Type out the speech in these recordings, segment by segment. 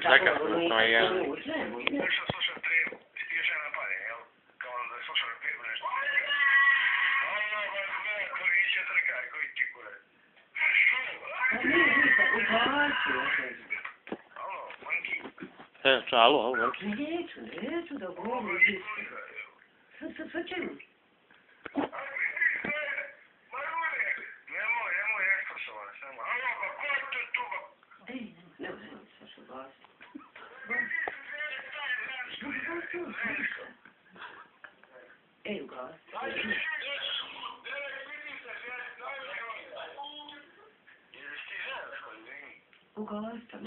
Neka smo i ja. Alo, Neću da govorim isto. Sad čemu? Nemoj, Saša, gasi. Gasi.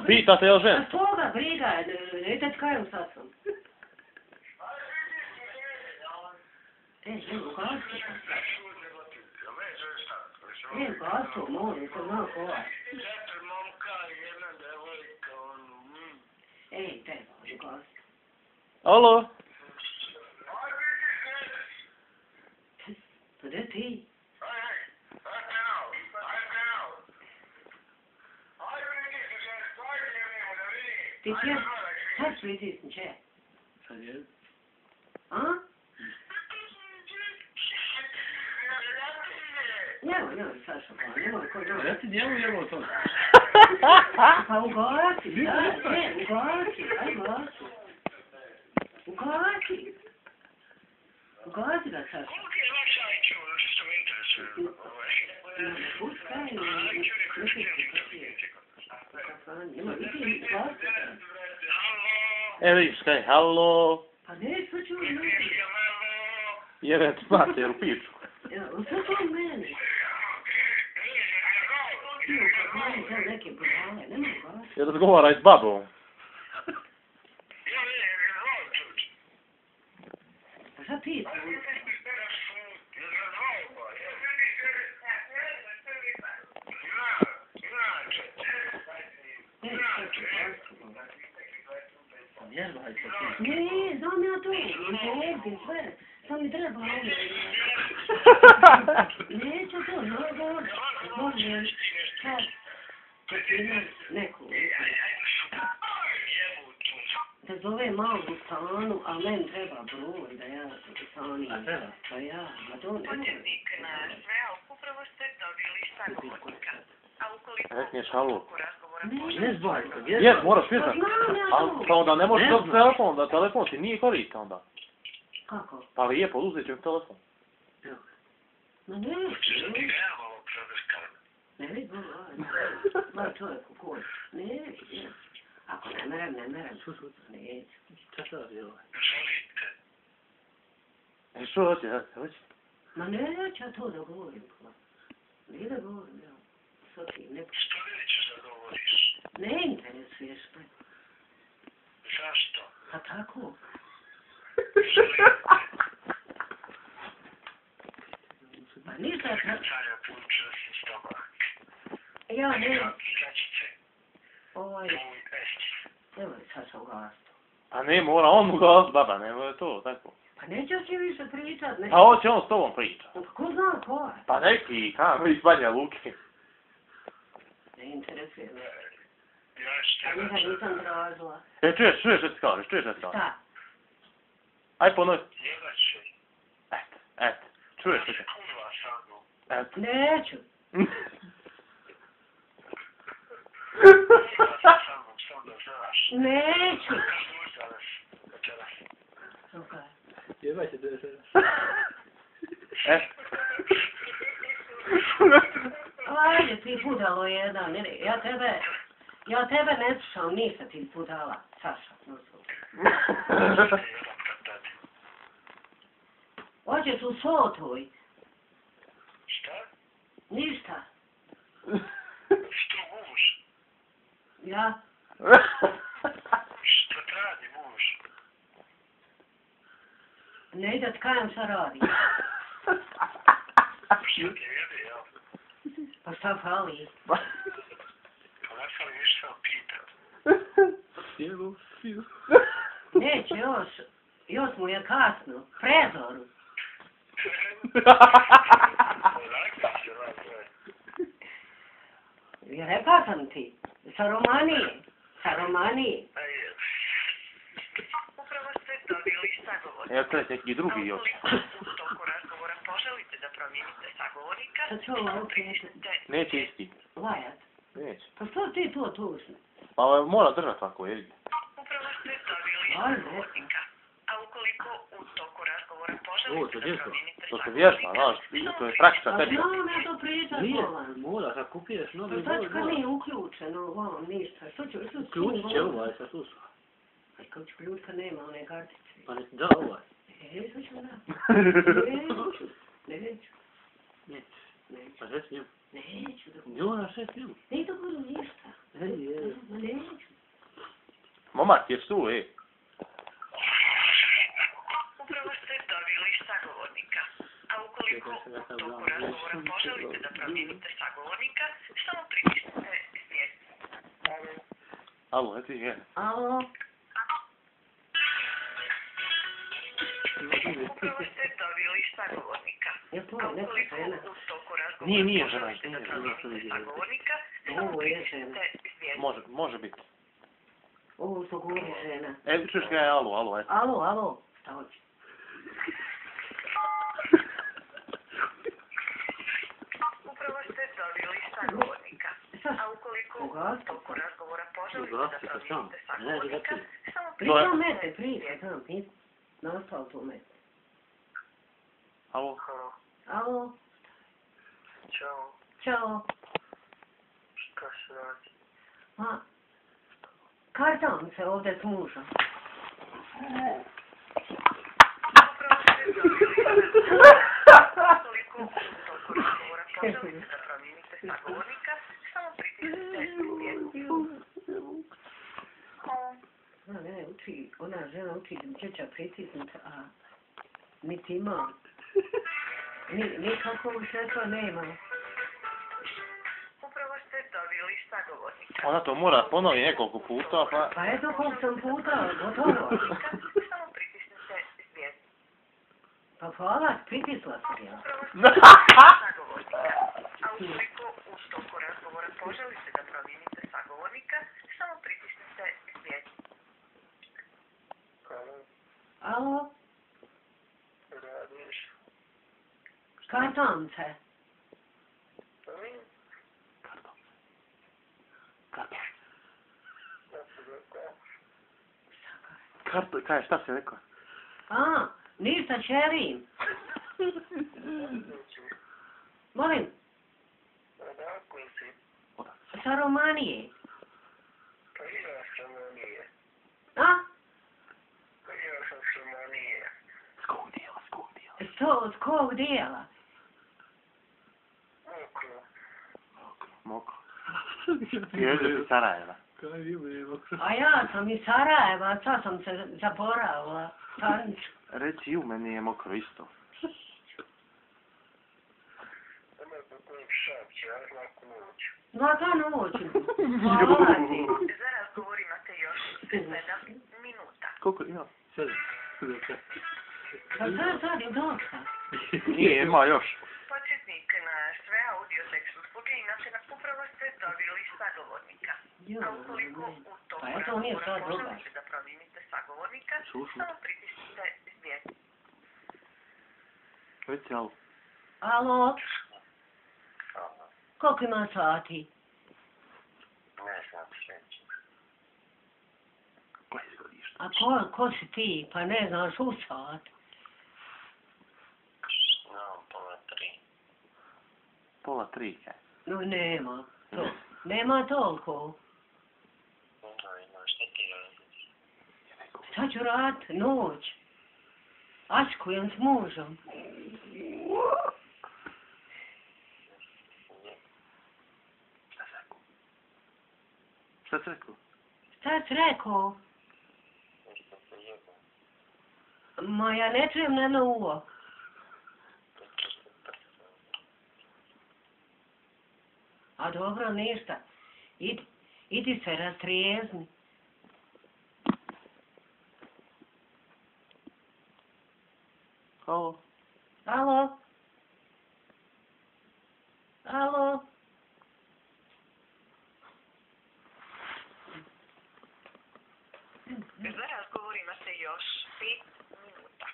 Pita se, jel žen? A toga briga, ne čekaju sad sam. Gasi. Gasi, molim, sam znao kova. Treba, gasi. Alo? Pa gdje ti? Ti će? Sad pritisni, će? Sad je? A? Nemoj, Saša, pa nemoj ko dođe. Reci njemu to. Pa ugasi, aj ugasi. Ugasi ga, Saša. Puskaj, Vidiš kaj, halo? Pa ne, što ću vam Jebe ti mate, jel piču? Što to u mene? Neke brale, nemoj gasi. Jel razgovaraj s babom? Pa šta ti? Ne, znam ja to, ne sve, sam mi treba ovdje. Neću to, može, sad, neku, da zove malu stanu, a meni treba broj, da ja stani. A treba? Pa ja, ma to ne. Odjednik na sve, upravo ste dobili sagovornika. A ukoliko Rekneš halo. Ne zvajka, Je, moraš pisat. Znam ja to. Pa onda ne možeš dobiti telefon, da telefon ti nije koristan onda. Kako? Pa lijepo, uzet ću mi telefon. Ma ne, ne vidi, ma čovjeku koji, ne, ako ne merem, neću. Šta se radi ovaj? Što hoće? Ma neću ja to da govorim, nije da govorim, ja. Što nećeš da govoriš? Ne interesuješ me. Zašto? Pa tako. Pa ništa ja tako. Ja ne. Nemoj Saša ugasiti. A ne, mora on ugasiti, baba, nemoj to, tako. Pa nećeš ti više pričat, ne. Pa hoće on s tobom pričat. Pa ko zna ko je? Pa neki, iz Banja Luke. Ne interesuje me. A nikad nisam tražila. Čuješ što ti kažeš, Šta? Aj ponovi. Eto, čuješ što ti. Eto. Neću. Neću. Jebaj se da se... Ajde ti budalo jedan, ja tebe ne slušam, nisam ti budala, Saša. Hoćeš u sotvoj. Šta? Ništa. Što muž? Ja? Što radi muž? Ne da tkajem šta radi. Što ti jede, jel? Pa šta fali? Pa ne fali ništa pitat. Jebu, siju. Neće još mu je kasno, prezoru. ti? Sa Romanije? Sa Romanije? Upravo ste dobili sagovornika. Evo to je neki drugi A još. ukoliko u toku razgovora poželite da promijenite sagovornika, Sad ću ovo samo opet. pritisnite Neće isti. Lajat. Neće. Pa što ti to tužno? Pa mora držati tako, jevi. upravo ste dobili Ajde. sagovornika. A ukoliko u toku razgovora O, to poželite da vježba. promijenite To se sagovornika, vježba, znaš, to je praktična Pa tehnika. znam ja to pričat Nije, volan. moraš, ako kupiraš novi Pa broj, tačka moraš. nije uključeno, volan, ništa. Što ću Ključ će ovaj sa sluša. Aj, kao ću ključka nema one kartice. Pa ne, da ovaj. Što ću da? Neću. Neću. Neće. Neću. Pa reci njemu. Neću da Ne moraš reći njemu. ne da budu ništa. Ma neću. Momak, jesi tu, ej? upravo ste dobili sagovornika. A ukoliko u toku razgovora poželite da promijenite sagovornika, samo pritisnite zvijezdu. Alo, reci je. Alo? Upravo ste dobili sagovornika. Je to A neka ukoliko žena? u toku razgovora Nije, nije žena, poželite da nije, promijenite sagovornika, samo Ovo je žena. pritisnite zvijezdu. Može biti. Ovo što govori žena. E, čuješ ga je alo, ajde. Alo? Šta hoće? Upravo ste dobili sagovornika. A ukoliko u toku razgovora poželite da Ugasite sam. promijenite Ne, sagovornika, ne, samo Pričam pritisnite mete, pričam, znam, pisam. Nastao to mete. Alo. Alo? Ćao, Ćao. šta se radi? Ma, kartam se ovdje s mužom. Upravo ste dobili sagovornika. Ukoliko u toku razgovora poželite da promijenite sagovornika, samo pritisnite zvijezdu. Ne, ona žena uči dječa pritisnuti, a niti ima. Nikakvog sredstva nema. Upravo ste dobili sagovornika. Ona to mora ponovi nekoliko puta, pa... Pa eto koliko sam puta, gotovo. Samo pritisnite zvijezdu. Pa hvala, pritisla sam ja. Upravo ste dobili sagovornika. A ukoliko u toku razgovora poželite da promijenite sagovornika, samo pritisnite zvijezdu. Alo? Radiš? Kartam se. Kaj, šta si rekao? A, ništa čerim. Molim, Odakle si? sa Romanije. Pa ja sam Romanije. A? Pa ja sam s Romanije. S kog dijela? Od kog dijela? Okro. Moko. Ježe ti Sarajeva. Kaj ima? A ja sam iz Sarajeva, sad sam se zaboravila. Stanicu. Reci i u meni je mokro isto. Ima kako šapće, a laku noć. Laka noć. Hvala ti. Za razgovor imate još 7 minuta. Koliko ima? 7. Pa sad je dosta. Nije, ima još. Podsjetnik na sve audio seks usluge imate na upravo ste dobili sagovornika. A ukoliko u toku Pa eto, nije razgovora sad dobar. poželite da promijenite sagovornika, Slušam. samo pritisnite zvijezdu. Reci alo. Alo? Koliko ima sati? Ne znam sveći. Koje izgodiš? A ko si ti? Pa ne znaš u sat. No, pola 3. Pola 3, kaj. No nema. To. Nema toliko. No, šta ti radiš? Šta ću rad? Noć. Ačkujem s mužom. Šta si rekao? Šta si rekao? Ma ja ne čujem na novo. A dobro, ništa. Idi se rastrijezni. Alo. Alo? Alo? minuta.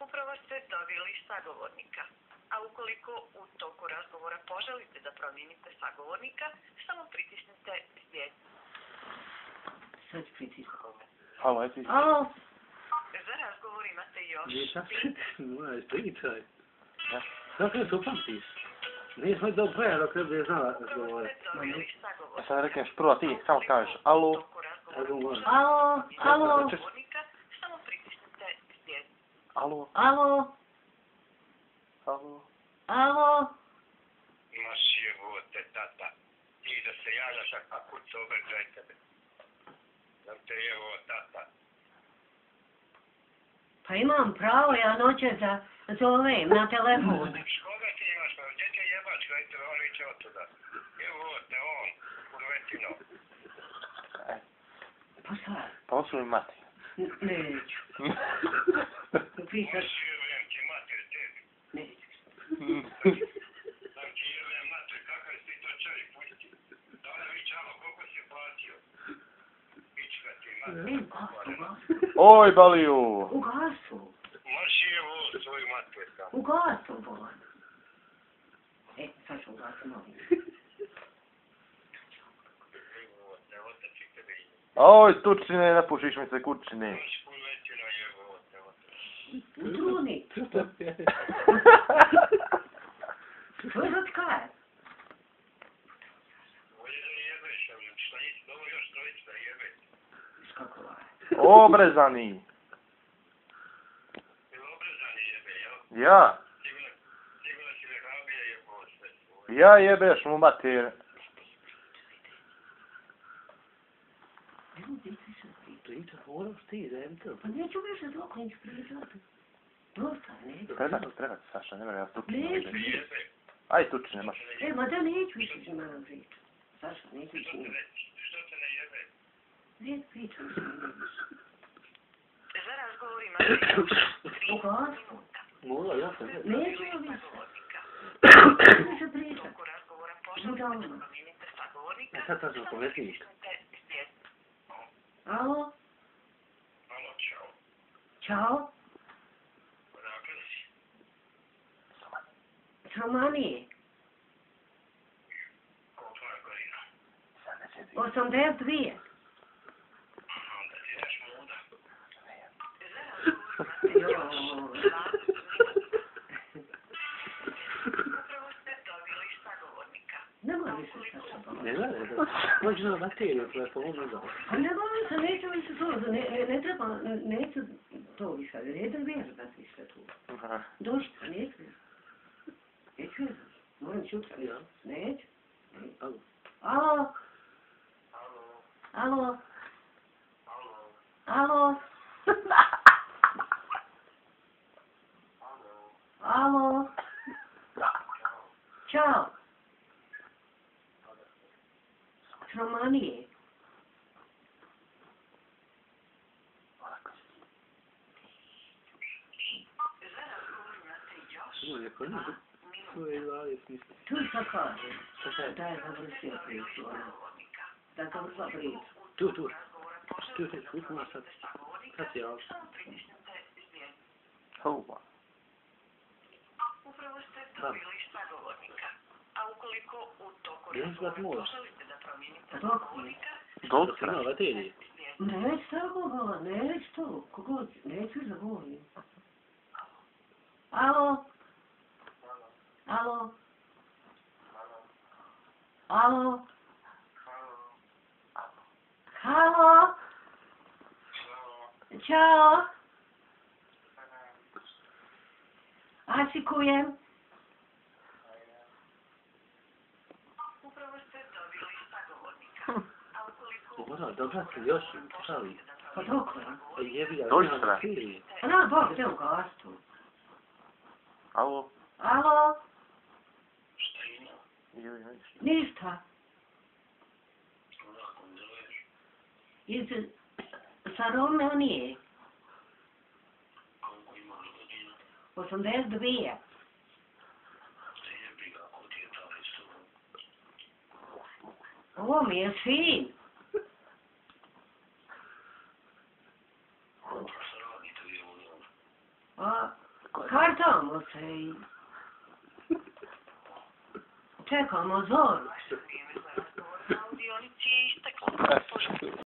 Upravo ste dobili sagovornika. A ukoliko u toku razgovora poželite da promijenite sagovornika, samo pritisnite zvijezdu. Sad ću pritisnuti. Halo, aj ti. Alo? Za razgovor imate još Nije sad moraš pričaj. Ja. Kako je to pamtiš? Nismo do kraja dok ne bi znala Upravo razgovoriti. ste dobili sagovornika. Ja sad rekneš prvo ti, samo kažeš alo. U toku razgovora Alo? Alo? sagovornika, samo pritisnite zvijezdu. Alo, Alo? alo. Alo? Imaš jebote, tata. Ti da se javljaš, a kuća obrađaj tebe. Da te jevo, tata. Pa imam pravo, ja noćas da zovem na telefon. Koga ti imaš, pa gdje te jebač, gledajte, on viće otuda. Jebote, on, kurvetino. Pa sad, Pa osvoji mati. neću. Pisat, Moš jebem ti mater, tebi. neću. Sam ti jebem mater, kakav si to čovjek, pusti. Da li vi čalo, koliko si platio? Pička ti mater. Oj, Baliju. U gasu. Moš jevo svoju mater sam. U gasu, bolan. Sad ću u gasu novim. Jebote, otac i tebe ide. Oj, tučine, napušiš mi se kućine. Moš kurvetino, jebote, otac. Utruni. Što je za tkaj? Bolje da jebeš, šta nisi dobro još trojica da jebe. Kako je? Obrezani. Jel obrezani jebe, jel? Ja. Sigurno si vehabija jebo sve svoje. Ja jebeš mu mater. Evo, djeci se priča. Priča, moraš ti, da im to. Pa neću više dok neću pričati. Dosta, neću. Treba ti, Saša, ne mora ja tučine. Neću. Jebe. Aj, tučine, maš. Ma da neću više s njima pričati. Saša, neću Što s te njima. ne, što te ne jebe? Neću pričati s njima. Za razgovor imate još 3 U gasu. minuta. Mora, ja sam ne. Neću više. Sagovornika. Neću U pričati. toku razgovora poželite da promijenite sagovornika, A sad sam samo pametniji. pritisnite zvijezdu. Alo? Alo, čao. Ćao? Odakle si? Romanije. Koliko je godina? 82. Onda ti ideš muda. Upravo ste dobili sagovornika. Nema više Saša. Ne gledaj, da. Dođi na materiju koja je pomogu da. Pa ne volim se, neću više to, ne treba, neću to više, neću vježbat više tu. Došta, neću vježbat. Neću vježbat. Moram čutra, Ja. neću. Alo. Alo? Alo, Alo? alo, Alo? alo. Alo? Ćao. S Romanije. Za razgovor imate još Ovo je kod 2 njega. To je 20 misli. Tu šta kaže? Šta kaže? Da je završio priču, ono. Da završila priču. Tu, tu. Tu, sad. Sad si javlja. samo pritisnite zvijezdu. Hova. Upravo ste dobili sagovornika. A ukoliko u toku Ja razgovora sad moram. poželite da promijenite Dok sagovornika, Dosta. Ima baterije. zvijezdu. Neću tako govorit, neću to. Kogod, neću da govorim. Alo? Alo? Alo? Halo? Ćao? Asikujem? Upravo ste dobili sagovornika. A ukoliko Mora, dobra si još šali. Pa dok je? Jebi ga, Dođi nema stra. baterije. Pa na, Bog, te u gastu. Alo. Alo? Šta ima? Ništa. Odakle zoveš? Iz sa Romanije. Koliko imaš godina? 82. Te jebi ga, ko ti je tale s tobom? Ovo mi je sin. A kartamo se i čekamo zoru. Vrijeme za razgovor na audionici je isteklo.